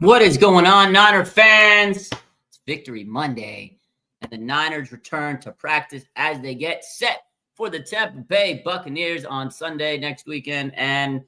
What is going on, Niner fans? It's Victory Monday, and the Niners return to practice as they get set for the Tampa Bay Buccaneers on Sunday next weekend. And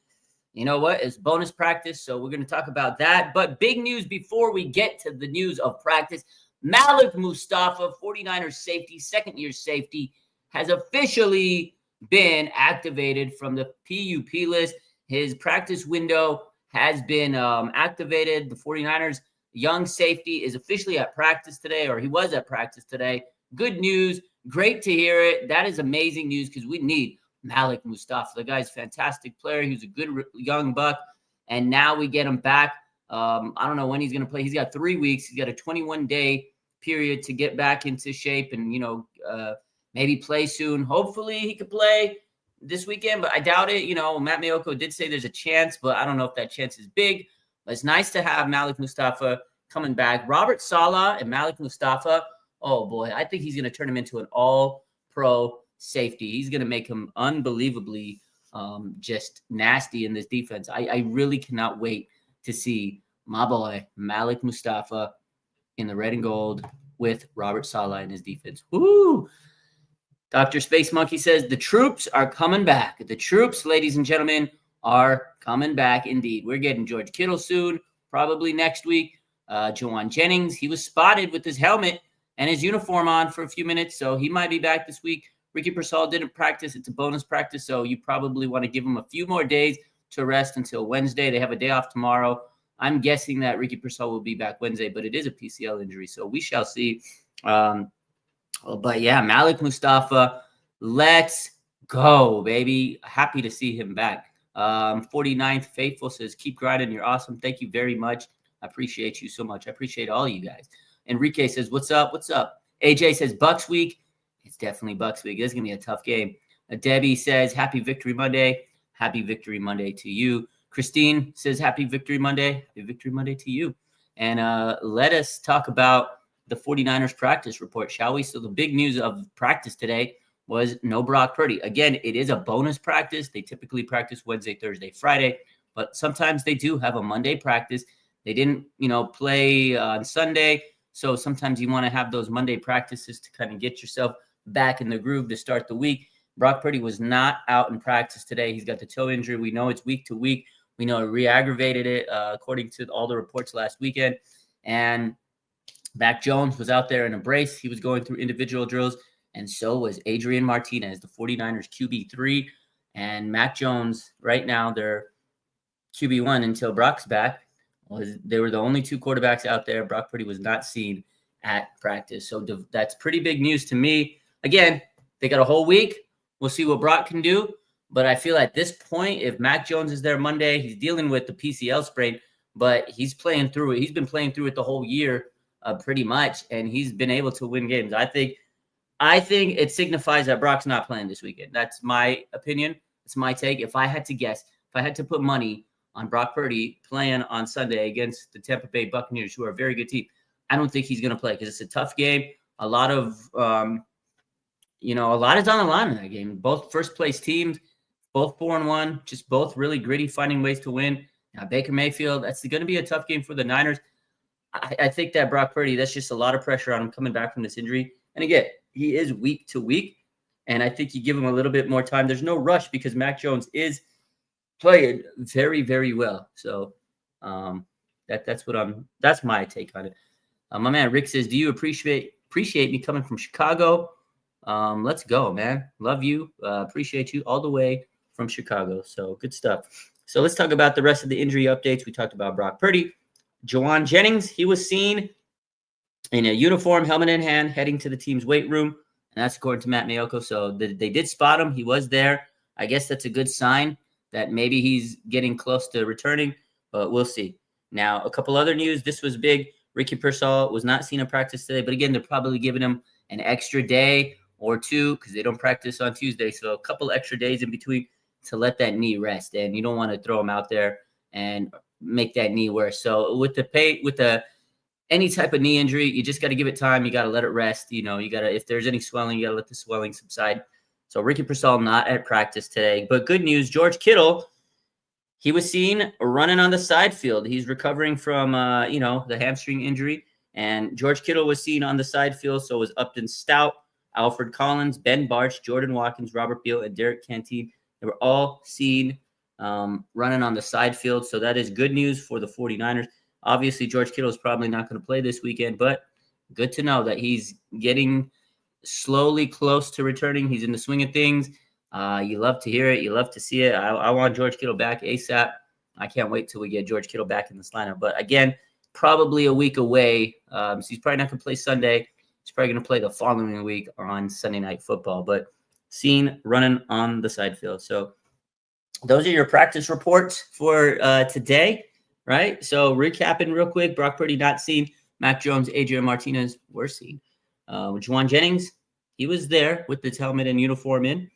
you know what? It's bonus practice, so we're going to talk about that. But big news before we get to the news of practice. Malik Mustpha, 49ers safety, second-year safety, has officially been activated from the PUP list. His practice window has been activated. The 49ers young safety is officially at practice today, or he was at practice today. Good news. Great to hear it. That is amazing news because we need Malik Mustpha. The guy's a fantastic player. He was a good young buck, and now we get him back. I don't know when he's going to play. He's got 3 weeks. He's got a 21-day period to get back into shape and, maybe play soon. Hopefully he could play this weekend, but I doubt it. Matt Maiocco did say there's a chance, but I don't know if that chance is big. But it's nice to have Malik Mustpha coming back. Robert Saleh and Malik Mustpha, oh boy, I think he's going to turn him into an all-pro safety. He's going to make him unbelievably just nasty in this defense. I really cannot wait to see my boy Malik Mustpha in the red and gold with Robert Saleh in his defense. Woo! Dr. Space Monkey says the troops are coming back. The troops, ladies and gentlemen, are coming back indeed. We're getting George Kittle soon, probably next week. Juwan Jennings, he was spotted with his helmet and his uniform on for a few minutes, so he might be back this week. Ricky Pearsall didn't practice. It's a bonus practice, so you probably want to give him a few more days to rest until Wednesday. They have a day off tomorrow. I'm guessing that Ricky Pearsall will be back Wednesday, but it is a PCL injury, so we shall see. But yeah, Malik Mustpha, let's go, baby. Happy to see him back. 49th Faithful says, keep grinding. You're awesome. Thank you very much. I appreciate you so much. I appreciate all you guys. Enrique says, what's up? What's up? AJ says, Bucks week. It's definitely Bucks week. It's going to be a tough game. Debbie says, happy Victory Monday. Happy Victory Monday to you. Christine says, happy Victory Monday. Happy Victory Monday to you. And let us talk about the 49ers practice report, shall we? So the big news of practice today was no Brock Purdy. Again, it is a bonus practice. They typically practice Wednesday, Thursday, Friday, but sometimes they do have a Monday practice. They didn't, play on Sunday. So sometimes you want to have those Monday practices to kind of get yourself back in the groove to start the week. Brock Purdy was not out in practice today. He's got the toe injury. We know it's week to week. We know it re-aggravated it according to all the reports last weekend. And Mac Jones was out there in a brace. He was going through individual drills, and so was Adrian Martinez, the 49ers QB3. And Mac Jones, right now, they're QB1 until Brock's back. They were the only two quarterbacks out there. Brock Purdy was not seen at practice. So that's pretty big news to me. Again, they got a whole week. We'll see what Brock can do. But I feel at this point, if Mac Jones is there Monday, he's dealing with the PCL sprain, but he's playing through it. He's been playing through it the whole year. Pretty much, and he's been able to win games. I think it signifies that Brock's not playing this weekend. That's my opinion. It's my take. If I had to guess, if I had to put money on Brock Purdy playing on Sunday against the Tampa Bay Buccaneers, who are a very good team, I don't think he's going to play because it's a tough game. A lot is on the line in that game. Both first place teams, both 4-1, just both really gritty, finding ways to win. Now, Baker Mayfield, that's going to be a tough game for the Niners. I think that Brock Purdy, that's just a lot of pressure on him coming back from this injury. And again, he is week to week, and I think you give him a little bit more time. There's no rush because Mac Jones is playing very, very well. So that's my take on it. My man Rick says, do you appreciate me coming from Chicago? Let's go, man. Love you. Appreciate you all the way from Chicago. So good stuff. So let's talk about the rest of the injury updates. We talked about Brock Purdy. Juwan Jennings, he was seen in a uniform, helmet in hand, heading to the team's weight room. And that's according to Matt Maiocco. So they did spot him. He was there. I guess that's a good sign that maybe he's getting close to returning, but we'll see. Now, a couple other news. This was big. Ricky Pearsall was not seen in practice today. But again, they're probably giving him an extra day or two because they don't practice on Tuesday. So a couple extra days in between to let that knee rest. And you don't want to throw him out there and make that knee worse. So with any type of knee injury, you just got to give it time. You got to let it rest. If there's any swelling, you got to let the swelling subside. So Ricky Pearsall not at practice today. But good news, George Kittle, He was seen running on the side field. He's recovering from, the hamstring injury. And George Kittle was seen on the side field. So was Upton Stout, Alfred Collins, Ben Barch, Jordan Watkins, Robert Beal, and Derek Canteen. They were all seen running on the side field. So that is good news for the 49ers. Obviously, George Kittle is probably not going to play this weekend, but good to know that he's getting slowly close to returning. He's in the swing of things. You love to hear it. You love to see it. I want George Kittle back ASAP. I can't wait till we get George Kittle back in this lineup. But again, probably a week away. So he's probably not going to play Sunday. He's probably going to play the following week on Sunday Night Football. But seen running on the side field. So those are your practice reports for today, right? So recapping real quick, Brock Purdy not seen. Mac Jones, Adrian Martinez were seen. Juwan Jennings, he was there with the helmet and uniform in.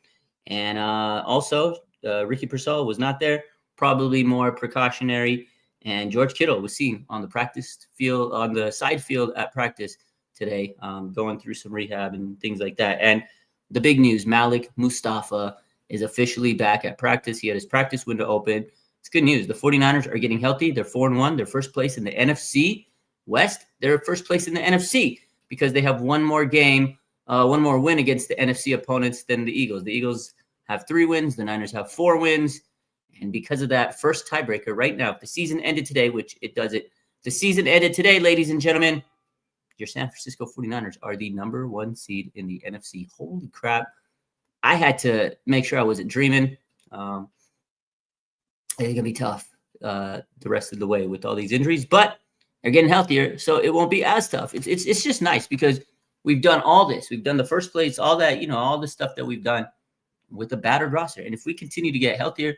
And also, Ricky Pearsall was not there, probably more precautionary. And George Kittle was seen on the practice field, on the side field at practice today, going through some rehab and things like that. And the big news, Malik Mustpha is officially back at practice. He had his practice window open. It's good news. The 49ers are getting healthy. They're 4-1. They're first place in the NFC West. They're first place in the NFC because they have one more game, one more win against the NFC opponents than the Eagles. The Eagles have 3 wins. The Niners have 4 wins. And because of that, first tiebreaker right now, if the season ended today, which it does it, the season ended today, ladies and gentlemen, your San Francisco 49ers are the number 1 seed in the NFC. Holy crap. I had to make sure I wasn't dreaming. It's going to be tough the rest of the way with all these injuries, but they're getting healthier, so it won't be as tough. It's just nice because we've done all this. We've done the first place, all that, all the stuff that we've done with a battered roster. And if we continue to get healthier,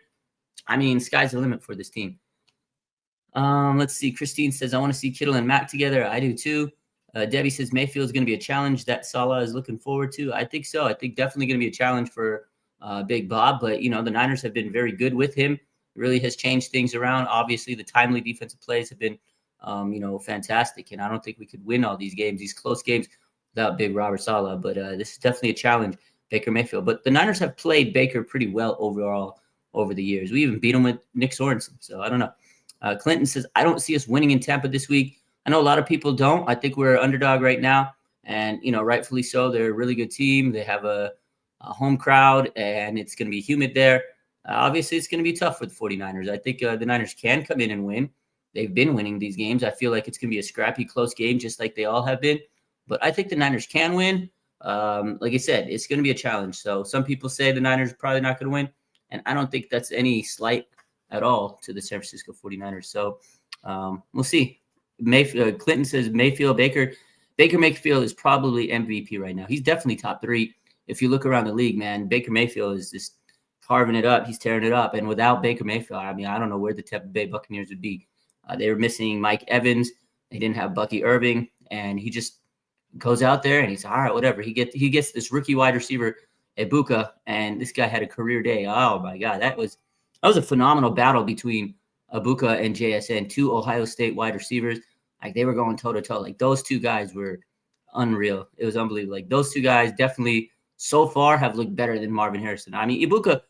I mean, sky's the limit for this team. Let's see. Christine says, I want to see Kittle and Mac together. I do too. Debbie says Mayfield is going to be a challenge that Salah is looking forward to. I think so. I think definitely going to be a challenge for Big Bob. But, the Niners have been very good with him. It really has changed things around. Obviously, the timely defensive plays have been, fantastic. And I don't think we could win all these games, these close games, without Big Robert Salah. But this is definitely a challenge, Baker Mayfield. But the Niners have played Baker pretty well overall over the years. We even beat him with Nick Sorensen. So I don't know. Clinton says, I don't see us winning in Tampa this week. I know a lot of people don't. I think we're an underdog right now. And, rightfully so. They're a really good team. They have a home crowd, and it's going to be humid there. Obviously, it's going to be tough for the 49ers. I think the Niners can come in and win. They've been winning these games. I feel like it's going to be a scrappy, close game, just like they all have been. But I think the Niners can win. Like I said, it's going to be a challenge. So some people say the Niners are probably not going to win. And I don't think that's any slight at all to the San Francisco 49ers. So we'll see. Clinton says Baker Mayfield is probably MVP right now. He's definitely top 3. If you look around the league, man, Baker Mayfield is just carving it up. He's tearing it up. And without Baker Mayfield, I mean, I don't know where the Tampa Bay Buccaneers would be. They were missing Mike Evans. They didn't have Bucky Irving. And he just goes out there and he's all right, whatever. He gets this rookie wide receiver, Ibuka, and this guy had a career day. Oh, my God. That was a phenomenal battle between Ibuka and JSN, 2 Ohio State wide receivers. Like, they were going toe-to-toe. Like, those 2 guys were unreal. It was unbelievable. Like, those 2 guys definitely so far have looked better than Marvin Harrison. I mean, Ibuka,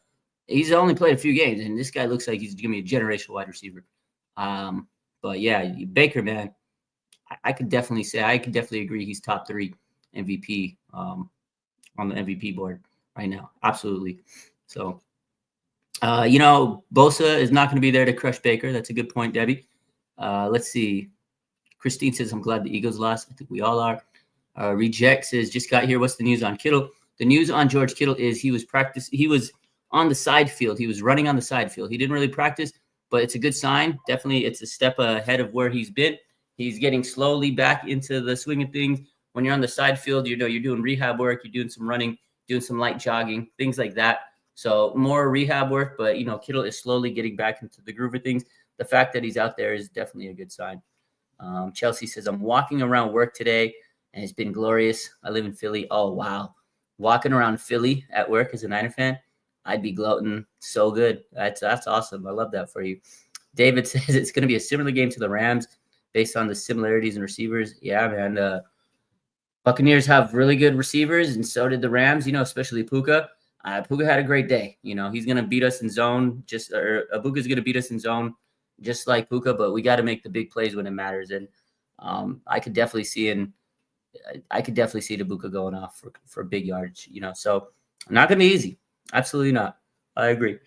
he's only played a few games, and this guy looks like he's going to be a generational wide receiver. But, yeah, Baker, man, I could definitely agree he's top 3 MVP on the MVP board right now. Absolutely. So, Bosa is not going to be there to crush Baker. That's a good point, Debbie. Let's see. Christine says, I'm glad the Eagles lost. I think we all are. Reject says, just got here. What's the news on Kittle? The news on George Kittle is he was on the side field. He was running on the side field. He didn't really practice, but it's a good sign. Definitely it's a step ahead of where he's been. He's getting slowly back into the swing of things. When you're on the side field, you're doing rehab work. You're doing some running, doing some light jogging, things like that. So more rehab work, but, Kittle is slowly getting back into the groove of things. The fact that he's out there is definitely a good sign. Chelsea says, I'm walking around work today, and it's been glorious. I live in Philly. Oh, wow. Walking around Philly at work as a Niner fan, I'd be gloating so good. That's awesome. I love that for you. David says it's going to be a similar game to the Rams based on the similarities in receivers. Yeah, man. Buccaneers have really good receivers, and so did the Rams, especially Puka. Puka had a great day. He's going to beat us in zone. Abuka's going to beat us in zone just like Puka, but we got to make the big plays when it matters. And I could definitely see the Abuka going off for big yards, So not going to be easy. Absolutely not. I agree.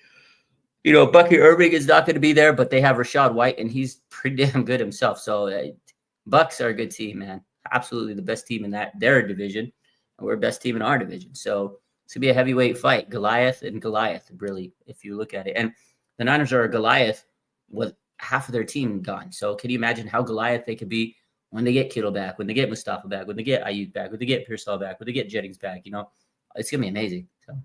Bucky Irving is not going to be there, but they have Rashad White, and he's pretty damn good himself. So Bucks are a good team, man. Absolutely the best team in their division, and we're the best team in our division. So it's going to be a heavyweight fight, Goliath and Goliath, really, if you look at it. And the Niners are a Goliath with half of their team gone. So can you imagine how Goliath they could be when they get Kittle back, when they get Mustpha back, when they get Ayuk back, when they get Pearsall back, when they get Jennings back? It's going to be amazing. So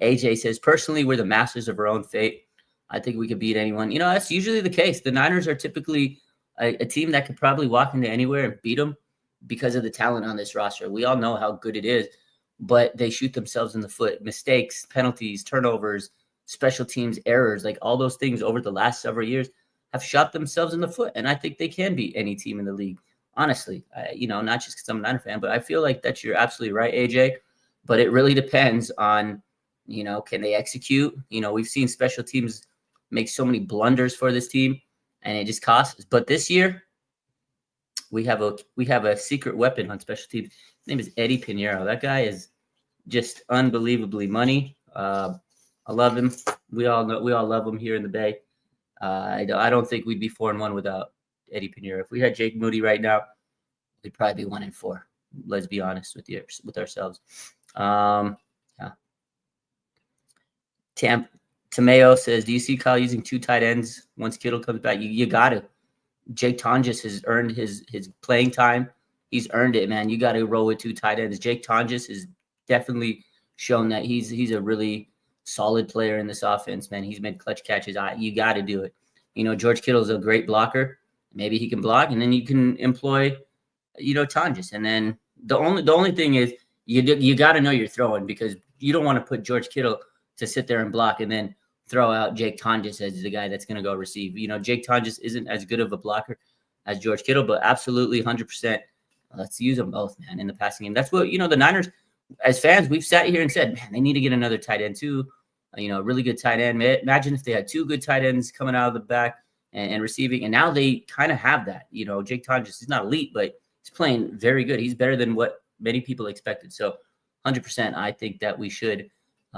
AJ says, personally, we're the masters of our own fate. I think we could beat anyone. That's usually the case. The Niners are typically a team that could probably walk into anywhere and beat them because of the talent on this roster. We all know how good it is, but they shoot themselves in the foot. Mistakes, penalties, turnovers, special teams errors, like all those things over the last several years have shot themselves in the foot. And I think they can beat any team in the league. Honestly, not just because I'm a Niner fan, but I feel like that you're absolutely right, AJ. But it really depends on, can they execute? We've seen special teams make so many blunders for this team, and it just costs. But this year, we have a secret weapon on special teams. His name is Eddie Pinheiro. That guy is just unbelievably money. I love him. We all love him here in the Bay. I don't think we'd be 4-1 without Eddie Pinheiro. If we had Jake Moody right now, we'd probably be 1-4. Let's be honest with ourselves. Yeah. Tameo says, do you see Kyle using 2 tight ends once Kittle comes back? You got to. Jake Tonjes has earned his playing time. He's earned it, man. You got to roll with 2 tight ends. Jake Tonjes has definitely shown that he's a really solid player in this offense, man. He's made clutch catches. You got to do it. George Kittle's a great blocker. Maybe he can block, and then you can employ, Tonjes. And then the only thing is you got to know you're throwing, because you don't want to put George Kittle to sit there and block and then throw out Jake Tonjes as the guy that's going to go receive. Jake Tonjes isn't as good of a blocker as George Kittle, but absolutely 100%. Let's use them both, man, in the passing game. That's what, the Niners, as fans, we've sat here and said, man, they need to get another tight end too. A really good tight end. Imagine if they had 2 good tight ends coming out of the back and receiving. And now they kind of have that. Jake Tonjes is not elite, but he's playing very good. He's better than what many people expected. So 100%, I think that we should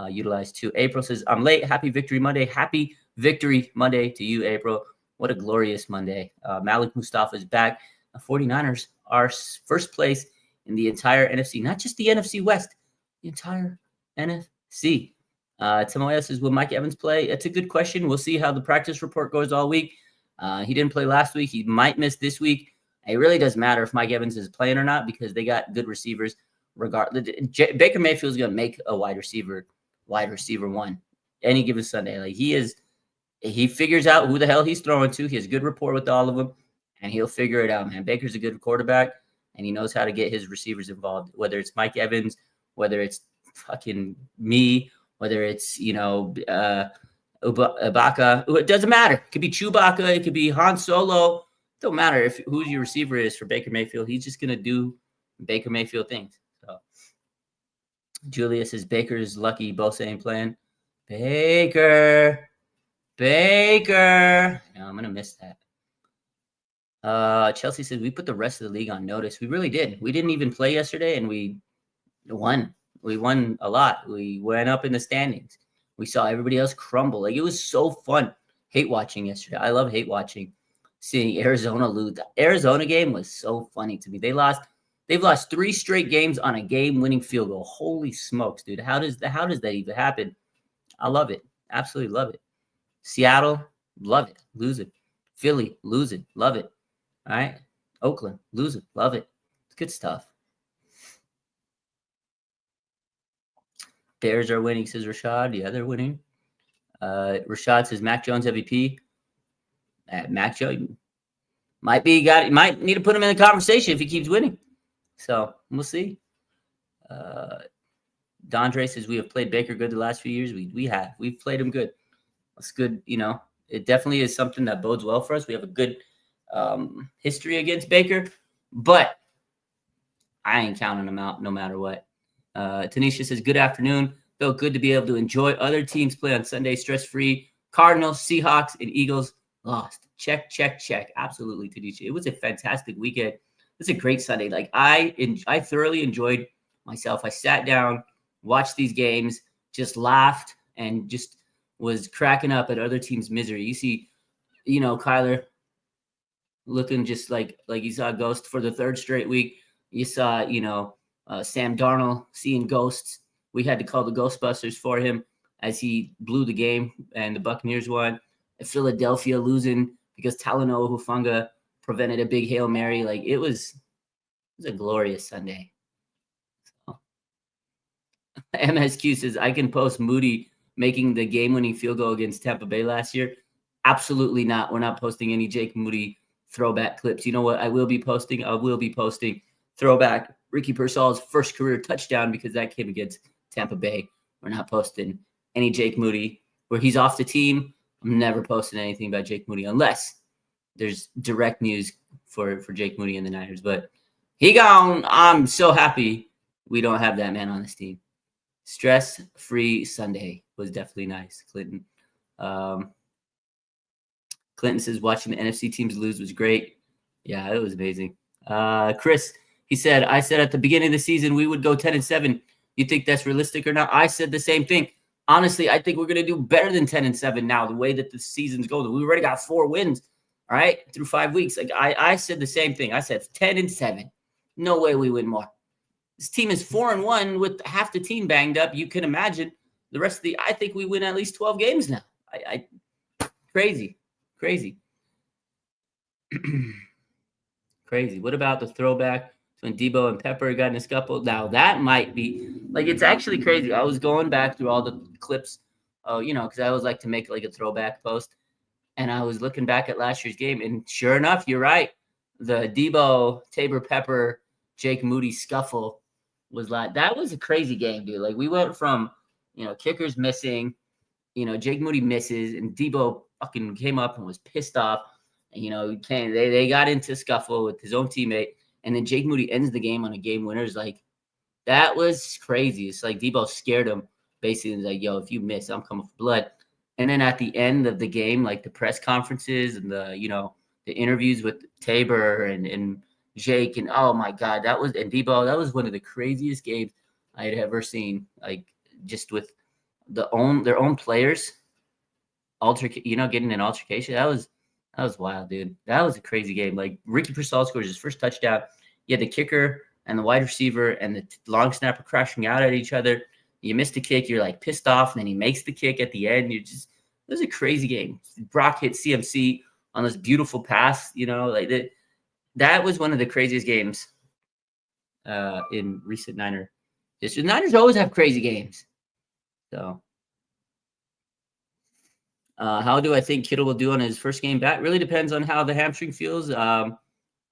utilize 2. April says, I'm late. Happy Victory Monday. Happy Victory Monday to you, April. What a glorious Monday. Malik Mustpha is back. The 49ers are first place in the entire NFC, not just the NFC West, the entire NFC. Tamoya says, will Mike Evans play? It's a good question. We'll see how the practice report goes all week. He didn't play last week. He might miss this week. It really doesn't matter if Mike Evans is playing or not, because they got good receivers. Regardless, Baker Mayfield is going to make a wide receiver 1 any given Sunday. Like he figures out who the hell he's throwing to. He has good rapport with all of them, and he'll figure it out, man. Baker's a good quarterback, and he knows how to get his receivers involved, whether it's Mike Evans, whether it's fucking me, whether it's, Ibaka. It doesn't matter. It could be Chewbacca. It could be Han Solo. It don't matter who your receiver is for Baker Mayfield. He's just going to do Baker Mayfield things. So Julia says, Baker's lucky. Both ain't playing. Baker. No, I'm going to miss that. Chelsea says, we put the rest of the league on notice. We really did. We didn't even play yesterday, and we won. We won a lot. We went up in the standings. We saw everybody else crumble. Like, it was so fun hate watching yesterday. I love hate watching, seeing Arizona lose. The Arizona game was so funny to me. They've lost 3 straight games on a game-winning field goal. Holy smokes, dude. How does that even happen? I love it. Absolutely love it. Seattle, love it. Lose it. Philly, lose it. Love it. All right. Oakland, lose it. Love it. It's good stuff. Bears are winning, says Rashad. Yeah, they're winning. Rashad says Mac Jones MVP. Mac Jones might need to put him in the conversation if he keeps winning. So we'll see. Dondre says we have played Baker good the last few years. We've played him good. That's good. It definitely is something that bodes well for us. We have a good history against Baker, but I ain't counting him out no matter what. Tanisha says, good afternoon. Felt good to be able to enjoy other teams play on Sunday, stress-free. Cardinals, Seahawks, and Eagles lost. Check, check, check. Absolutely, Tanisha. It was a fantastic weekend. It was a great Sunday. Like I thoroughly enjoyed myself. I sat down, watched these games, just laughed, and just was cracking up at other teams' misery. You see, Kyler looking just like you saw a ghost for the third straight week. You saw, Sam Darnold seeing ghosts. We had to call the Ghostbusters for him as he blew the game and the Buccaneers won. Philadelphia losing because Talanoa Hufanga prevented a big Hail Mary. Like it was a glorious Sunday. So. MSQ says, I can post Moody making the game-winning field goal against Tampa Bay last year. Absolutely not. We're not posting any Jake Moody throwback clips. You know what I will be posting? I will be posting throwback Ricky Pearsall's first career touchdown because that came against Tampa Bay. We're not posting any Jake Moody where he's off the team. I'm never posting anything about Jake Moody unless there's direct news for Jake Moody and the Niners. But he gone. I'm so happy we don't have that man on this team. Stress-free Sunday was definitely nice. Clinton says watching the NFC teams lose was great. Yeah, it was amazing. Chris, he said, I said at the beginning of the season we would go 10-7. You think that's realistic or not? I said the same thing. Honestly, I think we're going to do better than 10-7 now, the way that the season's going. We already got 4 wins, all right, through 5 weeks. Like I said the same thing. I said 10-7. No way we win more. This team is 4-1 with half the team banged up. You can imagine the rest of I think we win at least 12 games now. Crazy. Crazy. What about the throwback when Debo and Pepper got in a scuffle? Now that might be it's actually crazy. I was going back through all the clips, because I always like to make a throwback post, and I was looking back at last year's game, and sure enough, you're right. The Debo, Tabor Pepper, Jake Moody scuffle was that was a crazy game, dude. We went from kickers missing, Jake Moody misses, and Debo fucking came up and was pissed off. And, they got into a scuffle with his own teammate, and then Jake Moody ends the game on a game winner. That was crazy. It's Debo scared him. Basically, he's yo, if you miss, I'm coming for blood. And then at the end of the game, the press conferences and the interviews with Tabor and Jake, and oh my God, and Debo, that was one of the craziest games I had ever seen. Just with their own players, getting an altercation. That was wild, dude. That was a crazy game. Ricky Pearsall scores his first touchdown. You had the kicker and the wide receiver and the long snapper crashing out at each other. You missed a kick. You're pissed off, and then he makes the kick at the end. It was a crazy game. Brock hit CMC on this beautiful pass. That was one of the craziest games in recent Niner history. The Niners always have crazy games. So, how do I think Kittle will do on his first game back? Really depends on how the hamstring feels.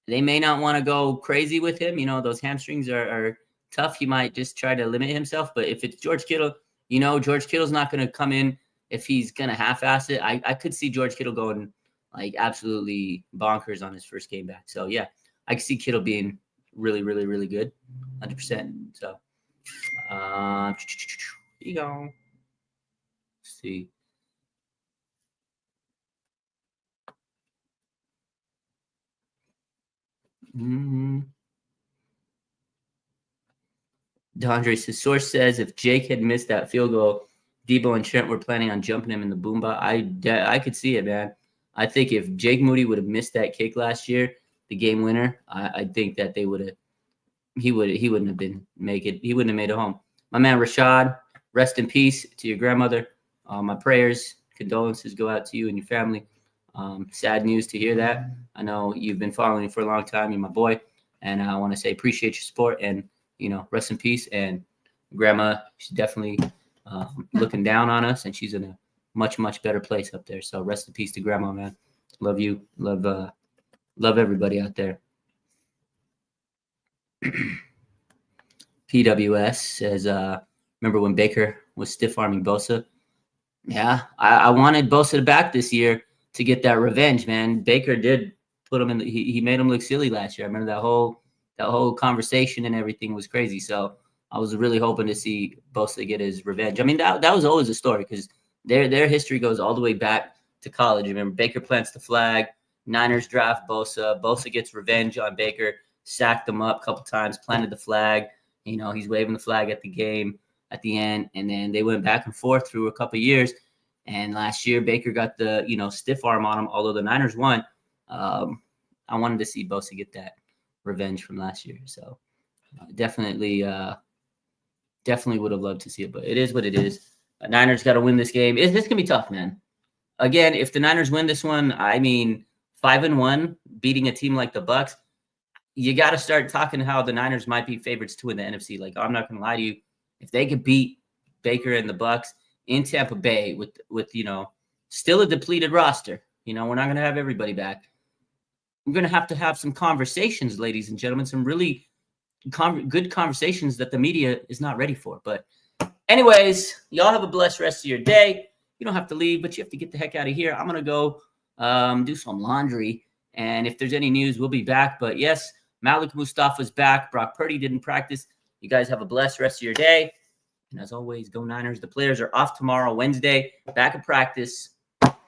They may not want to go crazy with him. Those hamstrings are tough. He might just try to limit himself. But if it's George Kittle, George Kittle's not going to come in if he's going to half-ass it. I could see George Kittle going absolutely bonkers on his first game back. So, yeah, I could see Kittle being really, really, really good, 100%. So, here you go. Let's see. DeAndre says, source says if Jake had missed that field goal, Debo and Trent were planning on jumping him in the boomba. I could see it, man. I think if Jake Moody would have missed that kick last year, the game winner, I think that he wouldn't have made it home. My man Rashad, rest in peace to your grandmother. My prayers, condolences go out to you and your family. Sad news to hear that. I know you've been following me for a long time. You're my boy, and I want to say appreciate your support and rest in peace. And grandma, she's definitely looking down on us, and she's in a much, much better place up there. So rest in peace to grandma, man. Love you. Love everybody out there. PWS says, remember when Baker was stiff-arming Bosa? Yeah, I wanted Bosa back this year to get that revenge, man. Baker did put him in. He made him look silly last year. I remember that whole conversation and everything was crazy. So I was really hoping to see Bosa get his revenge. I mean, that was always a story because their history goes all the way back to college. Remember, Baker plants the flag, Niners draft Bosa. Bosa gets revenge on Baker, sacked him up a couple times, planted the flag. He's waving the flag at the game at the end, and then they went back and forth through a couple years. And last year, Baker got the stiff arm on him, although the Niners won. I wanted to see Bosa get that revenge from last year. So definitely would have loved to see it, but it is what it is. Niners got to win this game. This going to be tough, man. Again, if the Niners win this one, 5-1, beating a team like the Bucs, you got to start talking how the Niners might be favorites to win the NFC. Like, I'm not going to lie to you. If they could beat Baker and the Bucs in Tampa Bay with still a depleted roster, we're not going to have everybody back. I'm going to have some conversations, ladies and gentlemen, some really good conversations that the media is not ready for. But anyways, y'all have a blessed rest of your day. You don't have to leave, but you have to get the heck out of here. I'm going to go do some laundry. And if there's any news, we'll be back. But yes, Malik Mustpha's back. Brock Purdy didn't practice. You guys have a blessed rest of your day. And as always, go Niners. The players are off tomorrow, Wednesday, back at practice.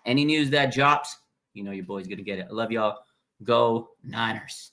Any news that drops, your boy's going to get it. I love y'all. Go Niners.